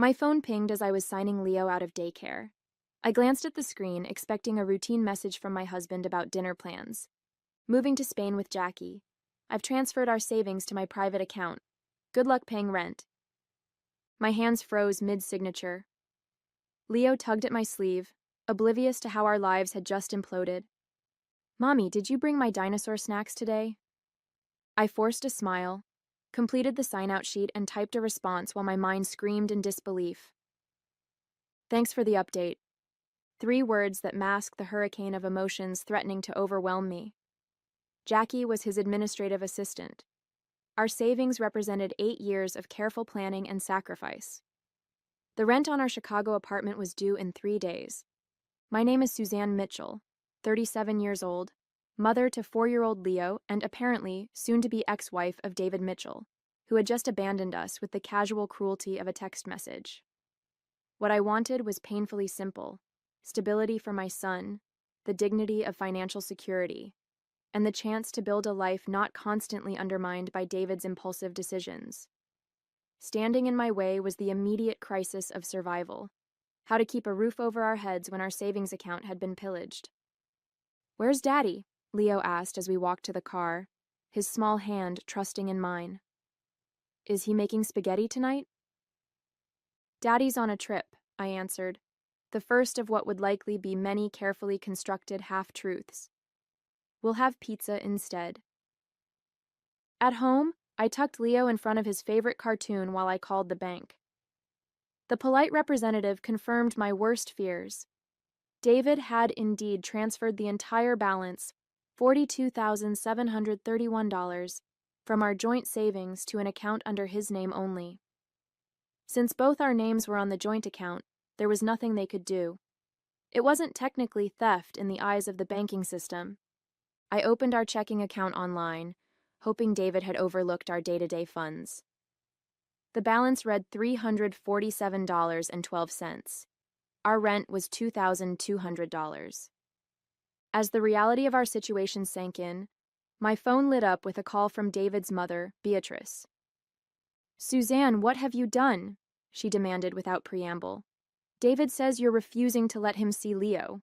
My phone pinged as I was signing Leo out of daycare. I glanced at the screen, expecting a routine message from my husband about dinner plans. Moving to Spain with Jackie. I've transferred our savings to my private account. Good luck paying rent. My hands froze mid-signature. Leo tugged at my sleeve, oblivious to how our lives had just imploded. "Mommy, did you bring my dinosaur snacks today?" I forced a smile, completed the sign-out sheet, and typed a response while my mind screamed in disbelief. "Thanks for the update." 3 words that masked the hurricane of emotions threatening to overwhelm me. Jackie was his administrative assistant. Our savings represented 8 years of careful planning and sacrifice. The rent on our Chicago apartment was due in 3 days. My name is Suzanne Mitchell, 37 years old, mother to 4-year-old Leo, and apparently soon-to-be ex-wife of David Mitchell, who had just abandoned us with the casual cruelty of a text message. What I wanted was painfully simple: stability for my son, the dignity of financial security, and the chance to build a life not constantly undermined by David's impulsive decisions. Standing in my way was the immediate crisis of survival: how to keep a roof over our heads when our savings account had been pillaged. "Where's Daddy?" Leo asked as we walked to the car, his small hand trusting in mine. "Is he making spaghetti tonight?" "Daddy's on a trip," I answered, the first of what would likely be many carefully constructed half-truths. "We'll have pizza instead." At home, I tucked Leo in front of his favorite cartoon while I called the bank. The polite representative confirmed my worst fears. David had indeed transferred the entire balance, $42,731, from our joint savings to an account under his name only. Since both our names were on the joint account, there was nothing they could do. It wasn't technically theft in the eyes of the banking system. I opened our checking account online, hoping David had overlooked our day-to-day funds. The balance read $347.12. Our rent was $2,200. As the reality of our situation sank in, my phone lit up with a call from David's mother, Beatrice. "Suzanne, what have you done?" she demanded without preamble. "David says you're refusing to let him see Leo."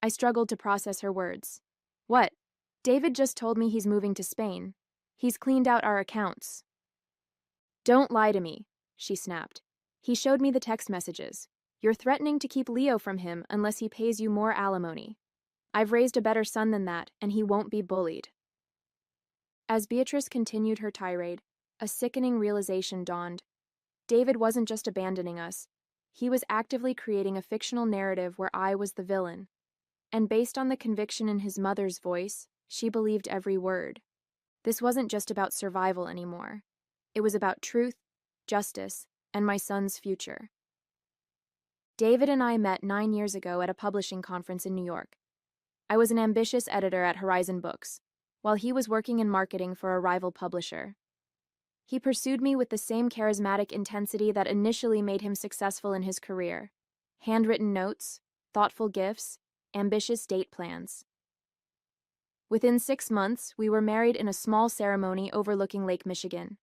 I struggled to process her words. "What? David just told me he's moving to Spain. He's cleaned out our accounts." "Don't lie to me," she snapped. "He showed me the text messages. You're threatening to keep Leo from him unless he pays you more alimony. I've raised a better son than that, and he won't be bullied." As Beatrice continued her tirade, a sickening realization dawned. David wasn't just abandoning us. He was actively creating a fictional narrative where I was the villain. And based on the conviction in his mother's voice, she believed every word. This wasn't just about survival anymore. It was about truth, justice, and my son's future. David and I met 9 years ago at a publishing conference in New York. I was an ambitious editor at Horizon Books, while he was working in marketing for a rival publisher. He pursued me with the same charismatic intensity that initially made him successful in his career: handwritten notes, thoughtful gifts, ambitious date plans. Within 6 months, we were married in a small ceremony overlooking Lake Michigan.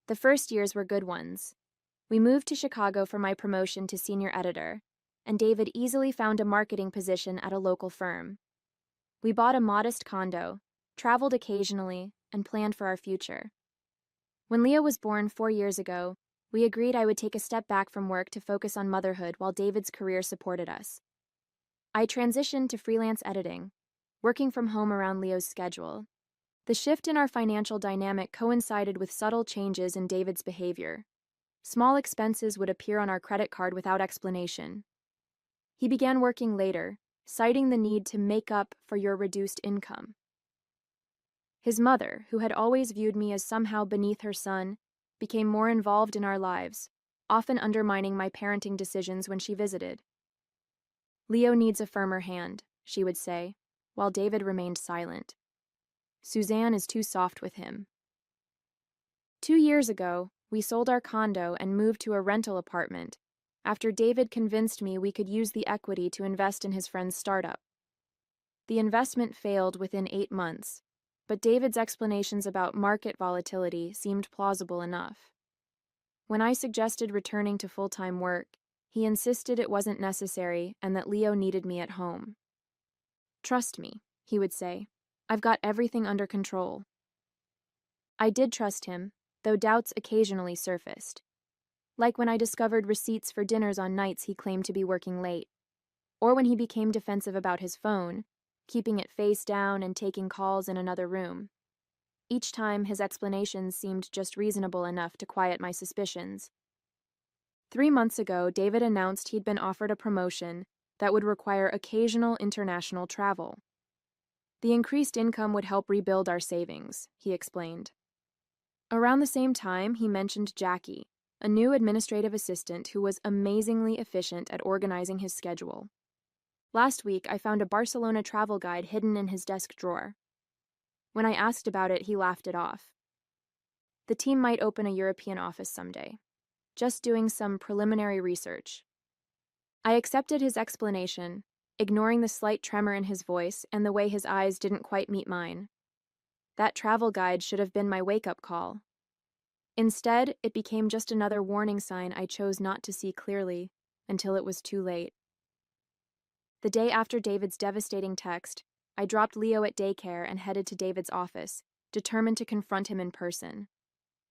The first years were good ones. We moved to Chicago for my promotion to senior editor, and David easily found a marketing position at a local firm. We bought a modest condo, traveled occasionally, and planned for our future. When Leo was born 4 years ago, we agreed I would take a step back from work to focus on motherhood while David's career supported us. I transitioned to freelance editing, working from home around Leo's schedule. The shift in our financial dynamic coincided with subtle changes in David's behavior. Small expenses would appear on our credit card without explanation. He began working later, citing the need to make up for your reduced income. His mother, who had always viewed me as somehow beneath her son, became more involved in our lives, often undermining my parenting decisions when she visited. "Leo needs a firmer hand," she would say, while David remained silent. "Suzanne is too soft with him." 2 years ago, we sold our condo and moved to a rental apartment, after David convinced me we could use the equity to invest in his friend's startup. The investment failed within 8 months, but David's explanations about market volatility seemed plausible enough. When I suggested returning to full-time work, he insisted it wasn't necessary and that Leo needed me at home. "Trust me," he would say. "I've got everything under control." I did trust him, though doubts occasionally surfaced. Like when I discovered receipts for dinners on nights he claimed to be working late, or when he became defensive about his phone, keeping it face down and taking calls in another room. Each time, his explanations seemed just reasonable enough to quiet my suspicions. 3 months ago, David announced he'd been offered a promotion that would require occasional international travel. The increased income would help rebuild our savings, he explained. Around the same time, he mentioned Jackie, a new administrative assistant who was amazingly efficient at organizing his schedule. Last week, I found a Barcelona travel guide hidden in his desk drawer. When I asked about it, he laughed it off. The team might open a European office someday. Just doing some preliminary research. I accepted his explanation, ignoring the slight tremor in his voice and the way his eyes didn't quite meet mine. That travel guide should have been my wake-up call. Instead, it became just another warning sign I chose not to see clearly until it was too late. The day after David's devastating text, I dropped Leo at daycare and headed to David's office, determined to confront him in person.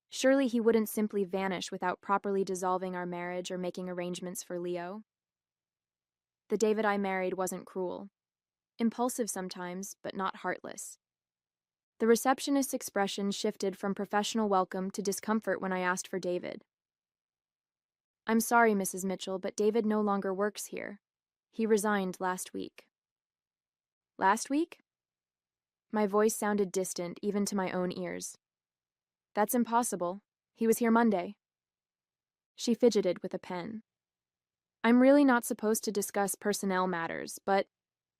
Surely he wouldn't simply vanish without properly dissolving our marriage or making arrangements for Leo. The David I married wasn't cruel. Impulsive sometimes, but not heartless. The receptionist's expression shifted from professional welcome to discomfort when I asked for David. "I'm sorry, Mrs. Mitchell, but David no longer works here. He resigned last week." "Last week?" My voice sounded distant, even to my own ears. "That's impossible. He was here Monday." She fidgeted with a pen. "I'm really not supposed to discuss personnel matters, but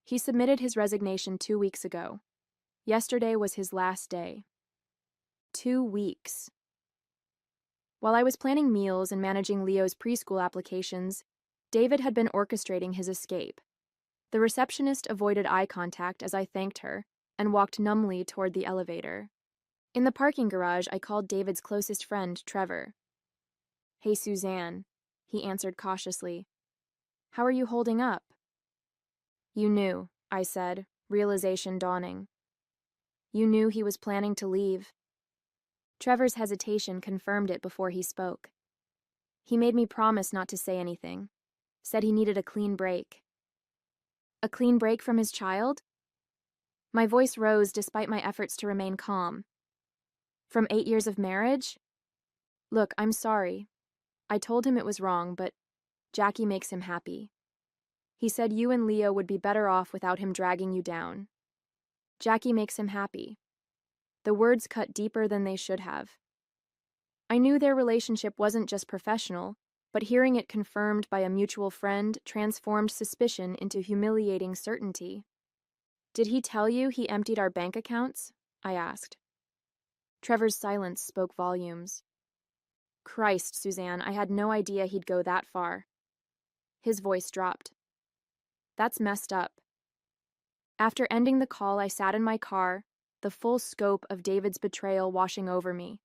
he submitted his resignation 2 weeks ago. Yesterday was his last day." 2 weeks. While I was planning meals and managing Leo's preschool applications, David had been orchestrating his escape. The receptionist avoided eye contact as I thanked her and walked numbly toward the elevator. In the parking garage, I called David's closest friend, Trevor. "Hey, Suzanne," he answered cautiously. "How are you holding up?" "You knew," I said, realization dawning. "You knew he was planning to leave." Trevor's hesitation confirmed it before he spoke. He made me promise not to say anything, said he needed a clean break. A clean break from his child? My voice rose despite my efforts to remain calm. From 8 years of marriage? "Look, I'm sorry. I told him it was wrong, but Jackie makes him happy. He said you and Leo would be better off without him dragging you down. Jackie makes him happy." The words cut deeper than they should have. I knew their relationship wasn't just professional, but hearing it confirmed by a mutual friend transformed suspicion into humiliating certainty. "Did he tell you he emptied our bank accounts?" I asked. Trevor's silence spoke volumes. "Christ, Suzanne, I had no idea he'd go that far." His voice dropped. "That's messed up." After ending the call, I sat in my car, the full scope of David's betrayal washing over me.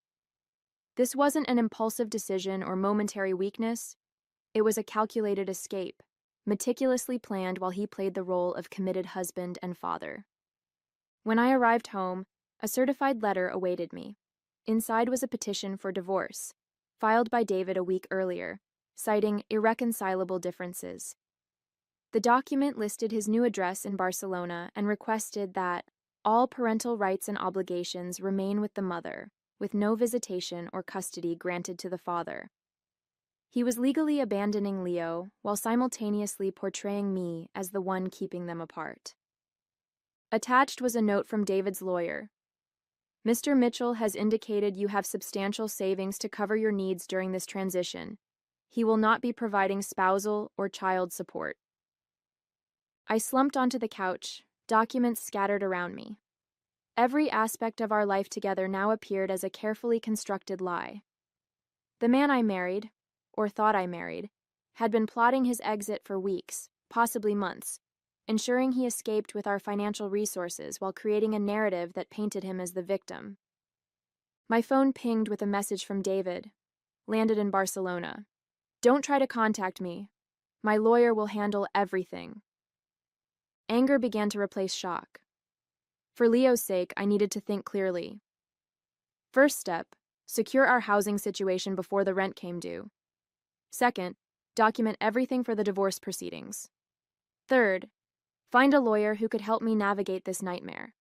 This wasn't an impulsive decision or momentary weakness. It was a calculated escape, meticulously planned while he played the role of committed husband and father. When I arrived home, a certified letter awaited me. Inside was a petition for divorce, filed by David a week earlier, citing irreconcilable differences. The document listed his new address in Barcelona and requested that all parental rights and obligations remain with the mother, with no visitation or custody granted to the father. He was legally abandoning Leo while simultaneously portraying me as the one keeping them apart. Attached was a note from David's lawyer. "Mr. Mitchell has indicated you have substantial savings to cover your needs during this transition. He will not be providing spousal or child support." I slumped onto the couch, documents scattered around me. Every aspect of our life together now appeared as a carefully constructed lie. The man I married, or thought I married, had been plotting his exit for weeks, possibly months, ensuring he escaped with our financial resources while creating a narrative that painted him as the victim. My phone pinged with a message from David. landed in Barcelona. Don't try to contact me. My lawyer will handle everything. Anger began to replace shock. For Leo's sake, I needed to think clearly. First step, secure our housing situation before the rent came due. Second, document everything for the divorce proceedings. Third, find a lawyer who could help me navigate this nightmare.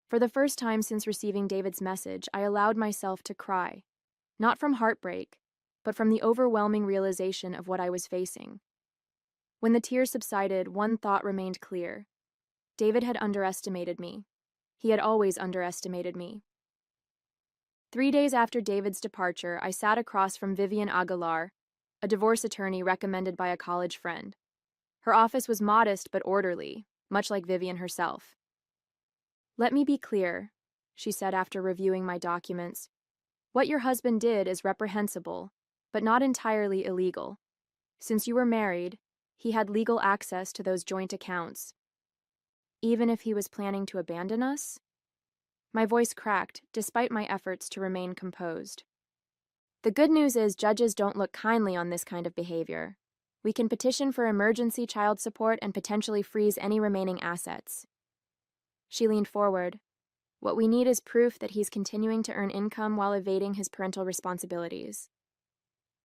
For the first time since receiving David's message, I allowed myself to cry, not from heartbreak, but from the overwhelming realization of what I was facing. When the tears subsided, one thought remained clear. David had underestimated me. He had always underestimated me. 3 days after David's departure, I sat across from Vivian Aguilar, a divorce attorney recommended by a college friend. Her office was modest but orderly, much like Vivian herself. "Let me be clear," she said after reviewing my documents. "What your husband did is reprehensible, but not entirely illegal. Since you were married, he had legal access to those joint accounts. Even if he was planning to abandon us?" My voice cracked, despite my efforts to remain composed. "The good news is judges don't look kindly on this kind of behavior. We can petition for emergency child support and potentially freeze any remaining assets." She leaned forward. "What we need is proof that he's continuing to earn income while evading his parental responsibilities."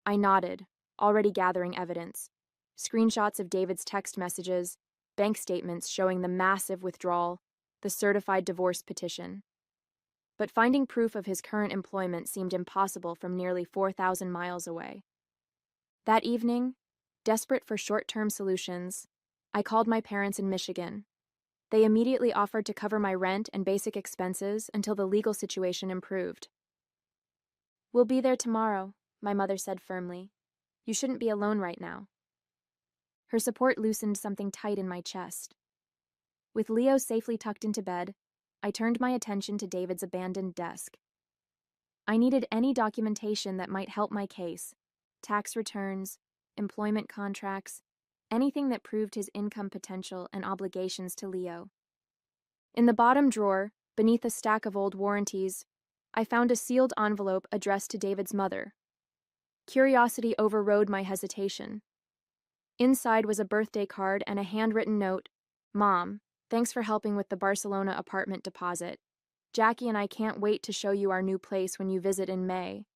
I nodded, already gathering evidence. Screenshots of David's text messages, bank statements showing the massive withdrawal, the certified divorce petition. But finding proof of his current employment seemed impossible from nearly 4,000 miles away. That evening, desperate for short-term solutions, I called my parents in Michigan. They immediately offered to cover my rent and basic expenses until the legal situation improved. "We'll be there tomorrow," my mother said firmly. "You shouldn't be alone right now." Her support loosened something tight in my chest. With Leo safely tucked into bed, I turned my attention to David's abandoned desk. I needed any documentation that might help my case: tax returns, employment contracts, anything that proved his income potential and obligations to Leo. In the bottom drawer, beneath a stack of old warranties, I found a sealed envelope addressed to David's mother. Curiosity overrode my hesitation. Inside was a birthday card and a handwritten note. "Mom, thanks for helping with the Barcelona apartment deposit. Jackie and I can't wait to show you our new place when you visit in May.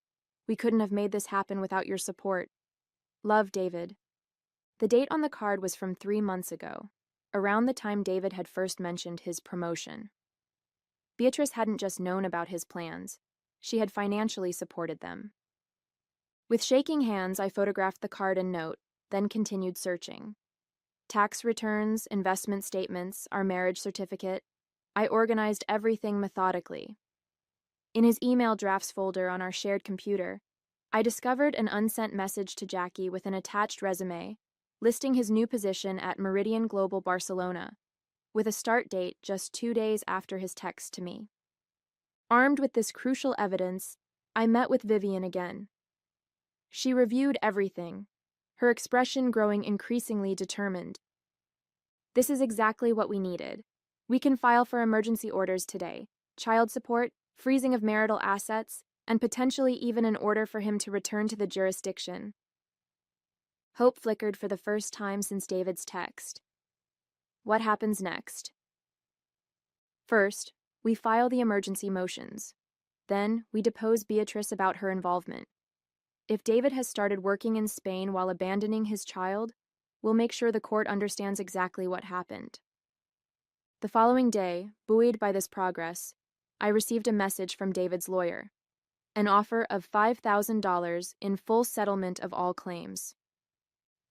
We couldn't have made this happen without your support. Love, David." The date on the card was from 3 months ago, around the time David had first mentioned his promotion. Beatrice hadn't just known about his plans, she had financially supported them. With shaking hands, I photographed the card and note, then continued searching. Tax returns, investment statements, our marriage certificate. I organized everything methodically. In his email drafts folder on our shared computer, I discovered an unsent message to Jackie with an attached resume, listing his new position at Meridian Global Barcelona, with a start date just 2 days after his text to me. Armed with this crucial evidence, I met with Vivian again. She reviewed everything, her expression growing increasingly determined. "This is exactly what we needed. We can file for emergency orders today: child support, freezing of marital assets, and potentially even an order for him to return to the jurisdiction." Hope flickered for the first time since David's text. What happens next? First, we file the emergency motions. Then, we depose Beatrice about her involvement. If David has started working in Spain while abandoning his child, we'll make sure the court understands exactly what happened. The following day, buoyed by this progress, I received a message from David's lawyer: an offer of $5,000 in full settlement of all claims.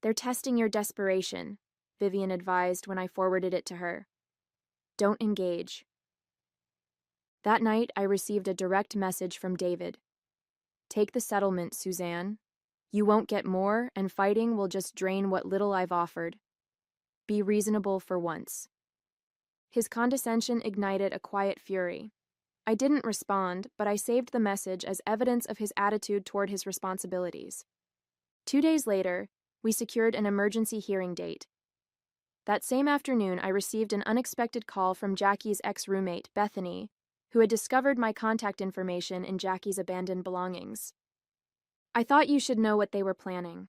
"They're testing your desperation," Vivian advised when I forwarded it to her. "Don't engage." That night, I received a direct message from David: "Take the settlement, Suzanne. You won't get more, and fighting will just drain what little I've offered. Be reasonable for once." His condescension ignited a quiet fury. I didn't respond, but I saved the message as evidence of his attitude toward his responsibilities. 2 days later, we secured an emergency hearing date. That same afternoon, I received an unexpected call from Jackie's ex-roommate, Bethany, who had discovered my contact information in Jackie's abandoned belongings. I thought you should know what they were planning,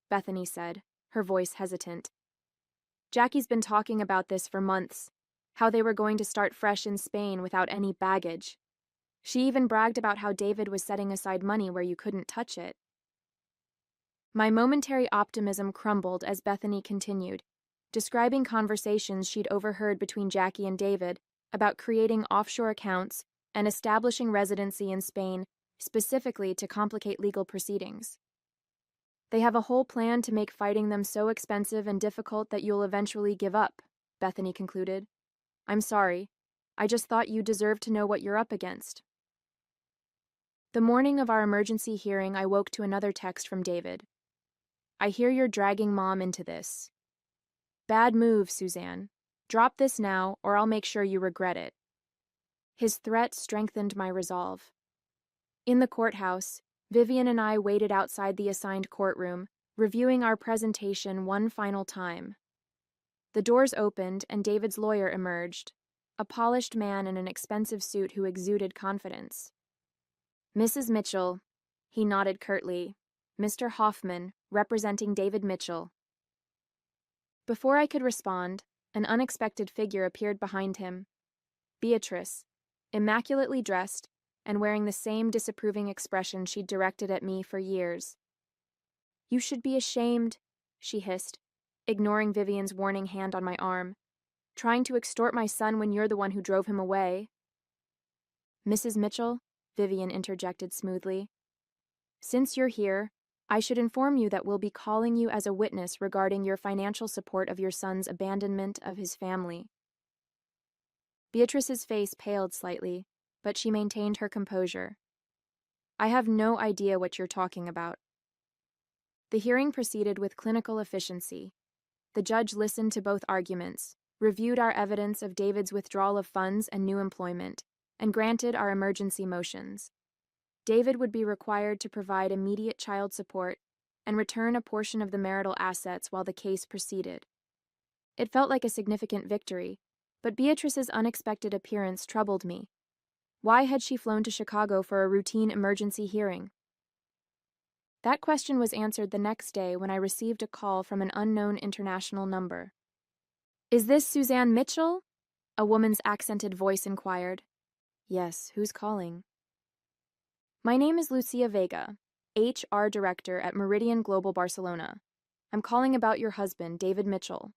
Bethany said, her voice hesitant. Jackie's been talking about this for months, how they were going to start fresh in Spain without any baggage. She even bragged about how David was setting aside money where you couldn't touch it. My momentary optimism crumbled as Bethany continued, describing conversations she'd overheard between Jackie and David about creating offshore accounts and establishing residency in Spain specifically to complicate legal proceedings. They have a whole plan to make fighting them so expensive and difficult that you'll eventually give up, Bethany concluded. I'm sorry. I just thought you deserved to know what you're up against. The morning of our emergency hearing, I woke to another text from David. I hear you're dragging Mom into this. Bad move, Suzanne. Drop this now, or I'll make sure you regret it. His threat strengthened my resolve. In the courthouse, Vivian and I waited outside the assigned courtroom, reviewing our presentation one final time. The doors opened and David's lawyer emerged, a polished man in an expensive suit who exuded confidence. Mrs. Mitchell, he nodded curtly. Mr. Hoffman, representing David Mitchell. Before I could respond, an unexpected figure appeared behind him. Beatrice, immaculately dressed and wearing the same disapproving expression she'd directed at me for years. You should be ashamed, she hissed, ignoring Vivian's warning hand on my arm. Trying to extort my son when you're the one who drove him away. Mrs. Mitchell, Vivian interjected smoothly. Since you're here, I should inform you that we'll be calling you as a witness regarding your financial support of your son's abandonment of his family. Beatrice's face paled slightly, but she maintained her composure. I have no idea what you're talking about. The hearing proceeded with clinical efficiency. The judge listened to both arguments, reviewed our evidence of David's withdrawal of funds and new employment, and granted our emergency motions. David would be required to provide immediate child support and return a portion of the marital assets while the case proceeded. It felt like a significant victory, but Beatrice's unexpected appearance troubled me. Why had she flown to Chicago for a routine emergency hearing? That question was answered the next day when I received a call from an unknown international number. Is this Suzanne Mitchell? A woman's accented voice inquired. Yes, who's calling? My name is Lucia Vega, HR Director at Meridian Global Barcelona. I'm calling about your husband, David Mitchell.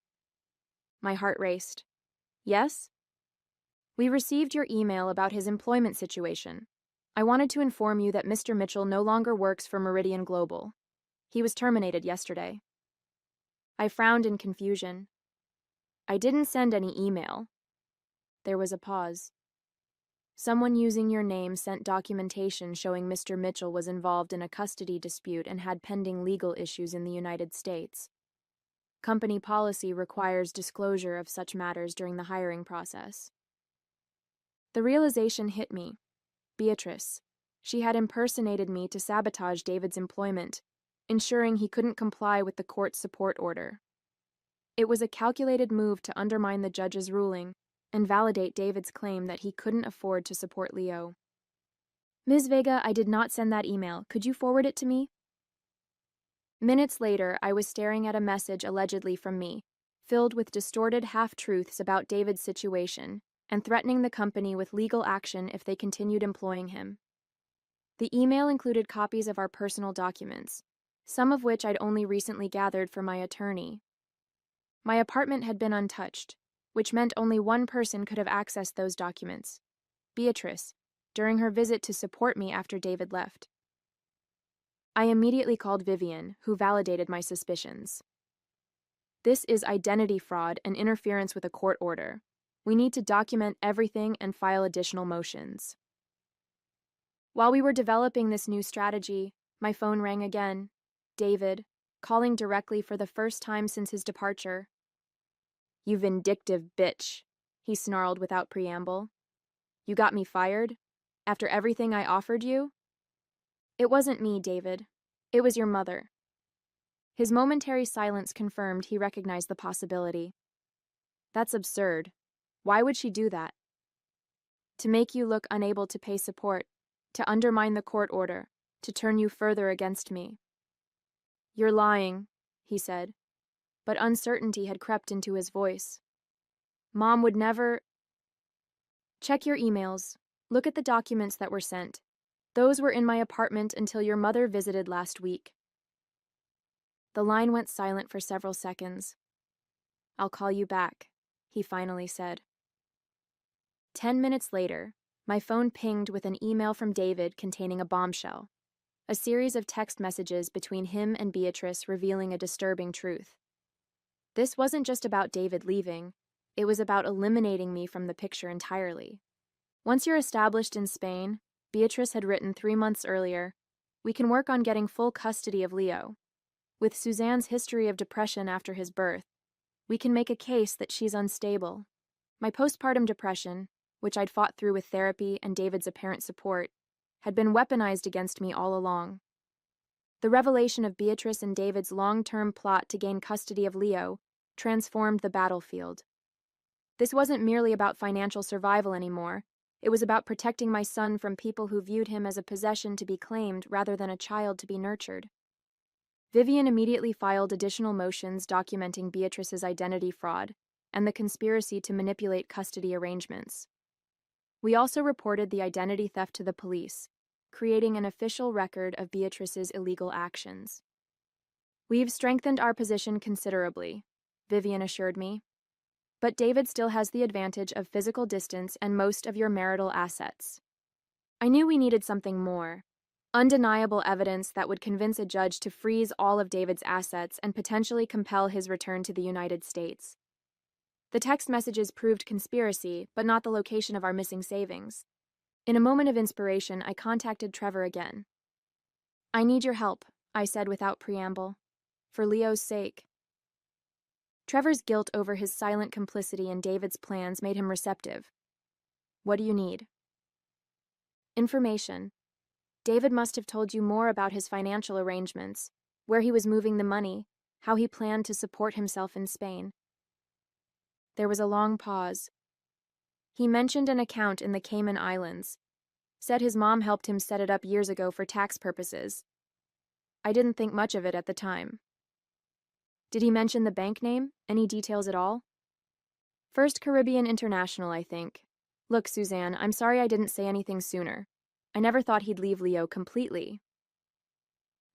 My heart raced. Yes? We received your email about his employment situation. I wanted to inform you that Mr. Mitchell no longer works for Meridian Global. He was terminated yesterday. I frowned in confusion. I didn't send any email. There was a pause. Someone using your name sent documentation showing Mr. Mitchell was involved in a custody dispute and had pending legal issues in the United States. Company policy requires disclosure of such matters during the hiring process. The realization hit me. Beatrice. She had impersonated me to sabotage David's employment, ensuring he couldn't comply with the court's support order. It was a calculated move to undermine the judge's ruling and validate David's claim that he couldn't afford to support Leo. Ms. Vega, I did not send that email. Could you forward it to me? Minutes later, I was staring at a message allegedly from me, filled with distorted half-truths about David's situation and threatening the company with legal action if they continued employing him. The email included copies of our personal documents, some of which I'd only recently gathered from my attorney. My apartment had been untouched, which meant only one person could have accessed those documents, Beatrice, during her visit to support me after David left. I immediately called Vivian, who validated my suspicions. This is identity fraud and interference with a court order. We need to document everything and file additional motions. While we were developing this new strategy, my phone rang again. David, calling directly for the first time since his departure. You vindictive bitch, he snarled without preamble. You got me fired? After everything I offered you? It wasn't me, David. It was your mother. His momentary silence confirmed he recognized the possibility. That's absurd. Why would she do that? To make you look unable to pay support, to undermine the court order. to turn you further against me. You're lying, he said, but uncertainty had crept into his voice. Mom would never... Check your emails. Look at the documents that were sent. Those were in my apartment until your mother visited last week. The line went silent for several seconds. I'll call you back, he finally said. 10 minutes later, my phone pinged with an email from David containing a bombshell, a series of text messages between him and Beatrice revealing a disturbing truth. This wasn't just about David leaving, it was about eliminating me from the picture entirely. Once you're established in Spain, Beatrice had written 3 months earlier, we can work on getting full custody of Leo. With Suzanne's history of depression after his birth, we can make a case that she's unstable. My postpartum depression, which I'd fought through with therapy and David's apparent support, had been weaponized against me all along. The revelation of Beatrice and David's long-term plot to gain custody of Leo transformed the battlefield. This wasn't merely about financial survival anymore. It was about protecting my son from people who viewed him as a possession to be claimed rather than a child to be nurtured. Vivian immediately filed additional motions documenting Beatrice's identity fraud and the conspiracy to manipulate custody arrangements. We also reported the identity theft to the police, creating an official record of Beatrice's illegal actions. We've strengthened our position considerably, Vivian assured me. But David still has the advantage of physical distance and most of your marital assets. I knew we needed something more. Undeniable evidence that would convince a judge to freeze all of David's assets and potentially compel his return to the United States. The text messages proved conspiracy, but not the location of our missing savings. In a moment of inspiration, I contacted Trevor again. I need your help, I said without preamble. For Leo's sake. Trevor's guilt over his silent complicity in David's plans made him receptive. What do you need? Information. David must have told you more about his financial arrangements, where he was moving the money, how he planned to support himself in Spain. There was a long pause. He mentioned an account in the Cayman Islands, said his mom helped him set it up years ago for tax purposes. I didn't think much of it at the time. Did he mention the bank name? Any details at all? First Caribbean International, I think. Look, Suzanne, I'm sorry I didn't say anything sooner. I never thought he'd leave Leo completely.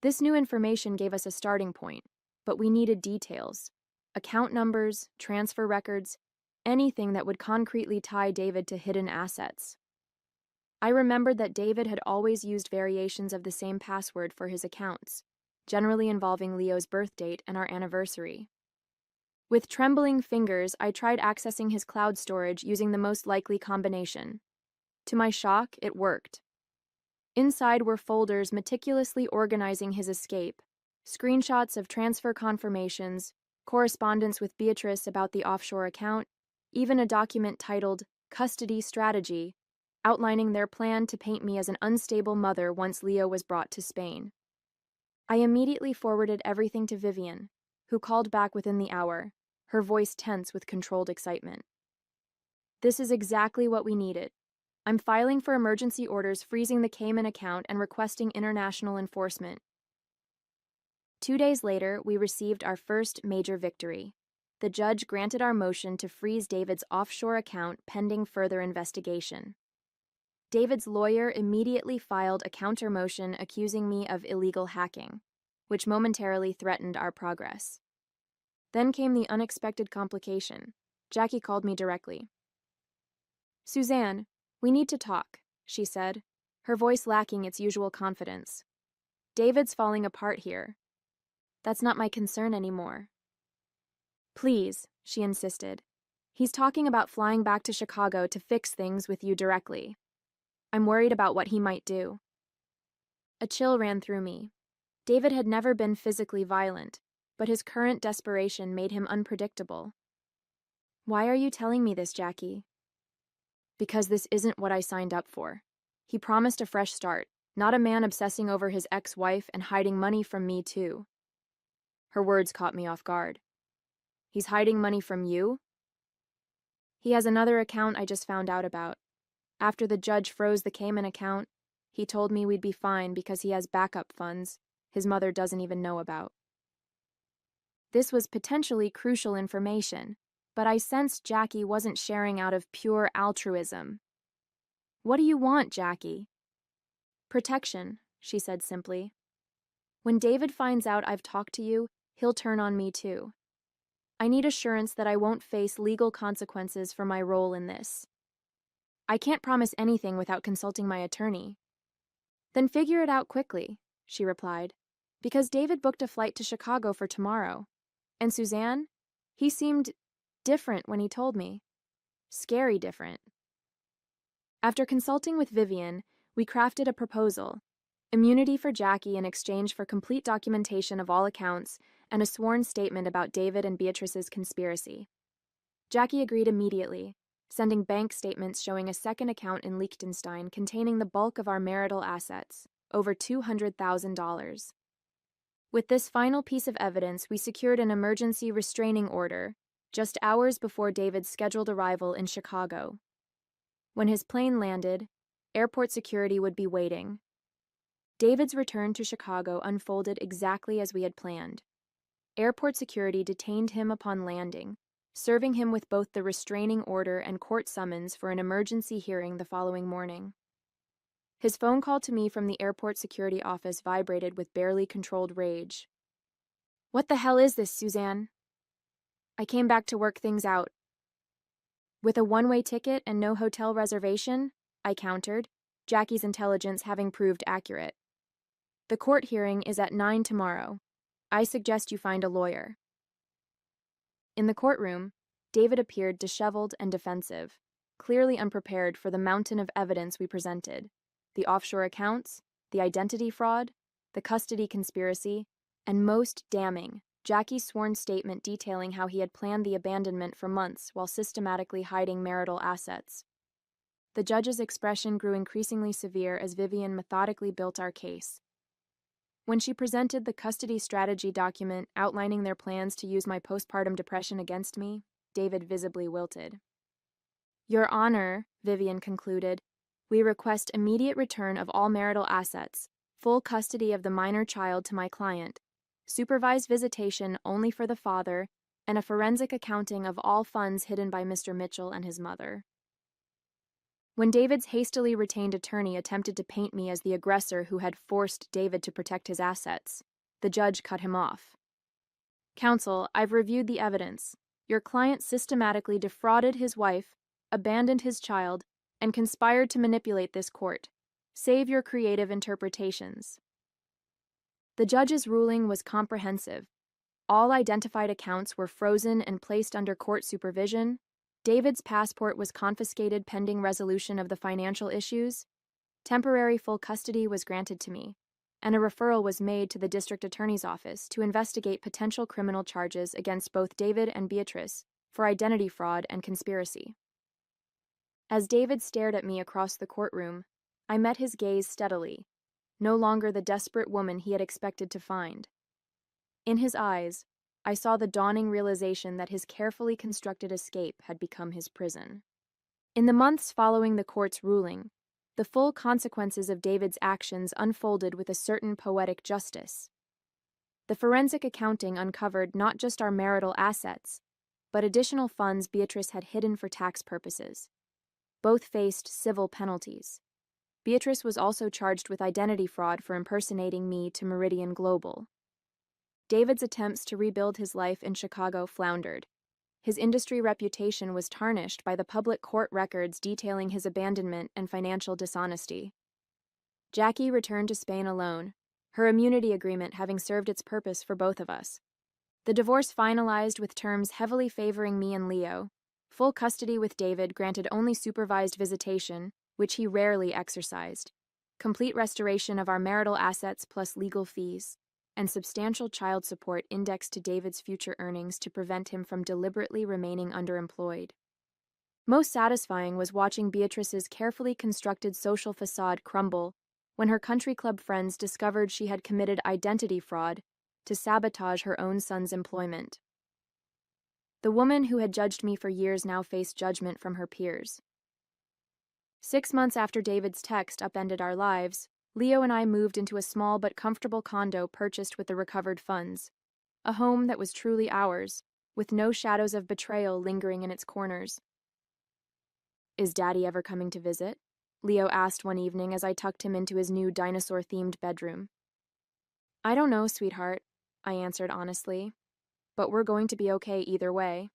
This new information gave us a starting point, but we needed details. Account numbers, transfer records, anything that would concretely tie David to hidden assets. I remembered that David had always used variations of the same password for his accounts, generally involving Leo's birth date and our anniversary. With trembling fingers, I tried accessing his cloud storage using the most likely combination. To my shock, it worked. Inside were folders meticulously organizing his escape, screenshots of transfer confirmations, correspondence with Beatrice about the offshore account, even a document titled Custody Strategy, outlining their plan to paint me as an unstable mother once Leo was brought to Spain. I immediately forwarded everything to Vivian, who called back within the hour, her voice tense with controlled excitement. This is exactly what we needed. I'm filing for emergency orders freezing the Cayman account and requesting international enforcement. 2 days later, we received our first major victory. The judge granted our motion to freeze David's offshore account pending further investigation. David's lawyer immediately filed a counter motion accusing me of illegal hacking, which momentarily threatened our progress. Then came the unexpected complication. Jackie called me directly. Suzanne, we need to talk, she said, her voice lacking its usual confidence. David's falling apart here. That's not my concern anymore. Please, she insisted. He's talking about flying back to Chicago to fix things with you directly. I'm worried about what he might do. A chill ran through me. David had never been physically violent, but his current desperation made him unpredictable. Why are you telling me this, Jackie? Because this isn't what I signed up for. He promised a fresh start, not a man obsessing over his ex-wife and hiding money from me too. Her words caught me off guard. He's hiding money from you? He has another account I just found out about. After the judge froze the Cayman account, He told me we'd be fine because he has backup funds his mother doesn't even know about. This was potentially crucial information, but I sensed Jackie wasn't sharing out of pure altruism. "What do you want, Jackie?" "Protection," she said simply. "When David finds out I've talked to you, he'll turn on me too. I need assurance that I won't face legal consequences for my role in this. I can't promise anything without consulting my attorney." "Then figure it out quickly," she replied, "because David booked a flight to Chicago for tomorrow. And Suzanne? He seemed different when he told me. Scary different." After consulting with Vivian, we crafted a proposal: immunity for Jackie in exchange for complete documentation of all accounts and a sworn statement about David and Beatrice's conspiracy. Jackie agreed immediately, sending bank statements showing a second account in Liechtenstein containing the bulk of our marital assets, over $200,000. With this final piece of evidence, we secured an emergency restraining order just hours before David's scheduled arrival in Chicago. When his plane landed, airport security would be waiting. David's return to Chicago unfolded exactly as we had planned. Airport security detained him upon landing, serving him with both the restraining order and court summons for an emergency hearing the following morning. His phone call to me from the airport security office vibrated with barely controlled rage. "What the hell is this, Suzanne?" "I came back to work things out." "With a one-way ticket and no hotel reservation?" I countered, Jackie's intelligence having proved accurate. "The court hearing is at 9 tomorrow. I suggest you find a lawyer." In the courtroom, David appeared disheveled and defensive, clearly unprepared for the mountain of evidence we presented: the offshore accounts, the identity fraud, the custody conspiracy, and most damning, Jackie's sworn statement detailing how he had planned the abandonment for months while systematically hiding marital assets. The judge's expression grew increasingly severe as Vivian methodically built our case. When she presented the custody strategy document outlining their plans to use my postpartum depression against me, David visibly wilted. "Your Honor," Vivian concluded, "we request immediate return of all marital assets, full custody of the minor child to my client, supervised visitation only for the father, and a forensic accounting of all funds hidden by Mr. Mitchell and his mother." When David's hastily retained attorney attempted to paint me as the aggressor who had forced David to protect his assets, the judge cut him off. "Counsel, I've reviewed the evidence. Your client systematically defrauded his wife, abandoned his child, and conspired to manipulate this court. Save your creative interpretations." The judge's ruling was comprehensive. All identified accounts were frozen and placed under court supervision. David's passport was confiscated pending resolution of the financial issues. Temporary full custody was granted to me, and a referral was made to the district attorney's office to investigate potential criminal charges against both David and Beatrice for identity fraud and conspiracy. As David stared at me across the courtroom, I met his gaze steadily, no longer the desperate woman he had expected to find. In his eyes, I saw the dawning realization that his carefully constructed escape had become his prison. In the months following the court's ruling, the full consequences of David's actions unfolded with a certain poetic justice. The forensic accounting uncovered not just our marital assets, but additional funds Beatrice had hidden for tax purposes. Both faced civil penalties. Beatrice was also charged with identity fraud for impersonating me to Meridian Global. David's attempts to rebuild his life in Chicago floundered. His industry reputation was tarnished by the public court records detailing his abandonment and financial dishonesty. Jackie returned to Spain alone, her immunity agreement having served its purpose for both of us. The divorce finalized with terms heavily favoring me and Leo. Full custody with David granted only supervised visitation, which he rarely exercised. Complete restoration of our marital assets plus legal fees, and substantial child support indexed to David's future earnings to prevent him from deliberately remaining underemployed. Most satisfying was watching Beatrice's carefully constructed social facade crumble when her country club friends discovered she had committed identity fraud to sabotage her own son's employment. The woman who had judged me for years now faced judgment from her peers. 6 months after David's text upended our lives, Leo and I moved into a small but comfortable condo purchased with the recovered funds. A home that was truly ours, with no shadows of betrayal lingering in its corners. "Is Daddy ever coming to visit?" Leo asked one evening as I tucked him into his new dinosaur-themed bedroom. "I don't know, sweetheart," I answered honestly, "but we're going to be okay either way."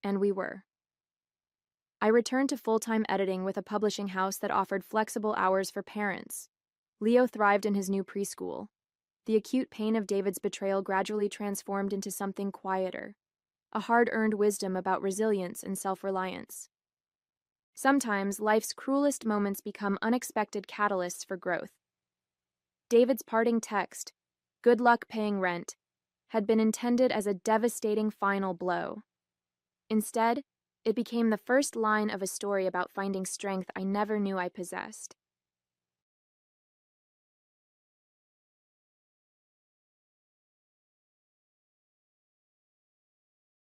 And we were. I returned to full-time editing with a publishing house that offered flexible hours for parents. Leo thrived in his new preschool. The acute pain of David's betrayal gradually transformed into something quieter, a hard-earned wisdom about resilience and self-reliance. Sometimes life's cruelest moments become unexpected catalysts for growth. David's parting text, "Good luck paying rent," had been intended as a devastating final blow. Instead, it became the first line of a story about finding strength I never knew I possessed.